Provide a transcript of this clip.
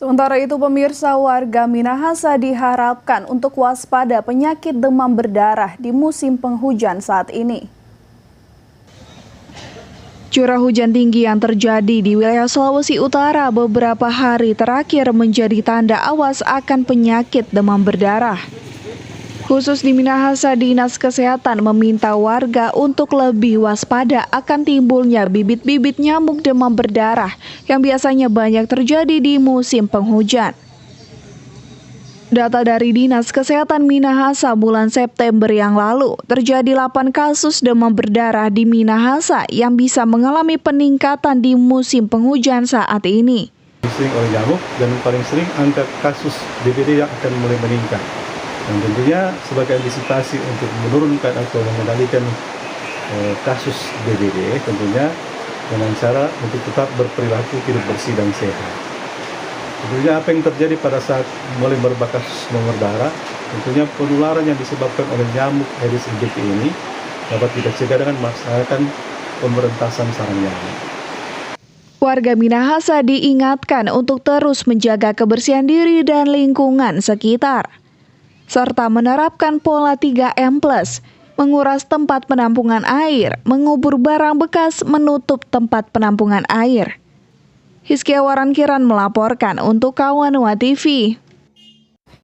Sementara itu, pemirsa, warga Minahasa diharapkan untuk waspada penyakit demam berdarah di musim penghujan saat ini. Curah hujan tinggi yang terjadi di wilayah Sulawesi Utara beberapa hari terakhir menjadi tanda awas akan penyakit demam berdarah. Khusus di Minahasa, Dinas Kesehatan meminta warga untuk lebih waspada akan timbulnya bibit-bibit nyamuk demam berdarah yang biasanya banyak terjadi di musim penghujan. Data dari Dinas Kesehatan Minahasa bulan September yang lalu, terjadi 8 kasus demam berdarah di Minahasa yang bisa mengalami peningkatan di musim penghujan saat ini. Sering oleh nyamuk dan paling sering angka kasus DBD yang akan mulai meningkat. Dan tentunya sebagai antisipasi untuk menurunkan atau mengendalikan kasus DBD, tentunya dengan cara untuk tetap berperilaku hidup bersih dan sehat. Tentunya apa yang terjadi pada saat mulai merebak kasus demam berdarah, tentunya penularan yang disebabkan oleh nyamuk Aedes aegypti ini dapat kita cegah dengan melaksanakan pemberantasan sarang nyamuk. Warga Minahasa diingatkan untuk terus menjaga kebersihan diri dan lingkungan sekitar, serta menerapkan pola 3M+, menguras tempat penampungan air, mengubur barang bekas, menutup tempat penampungan air. Hizkia Warankiran melaporkan untuk Kawanua TV.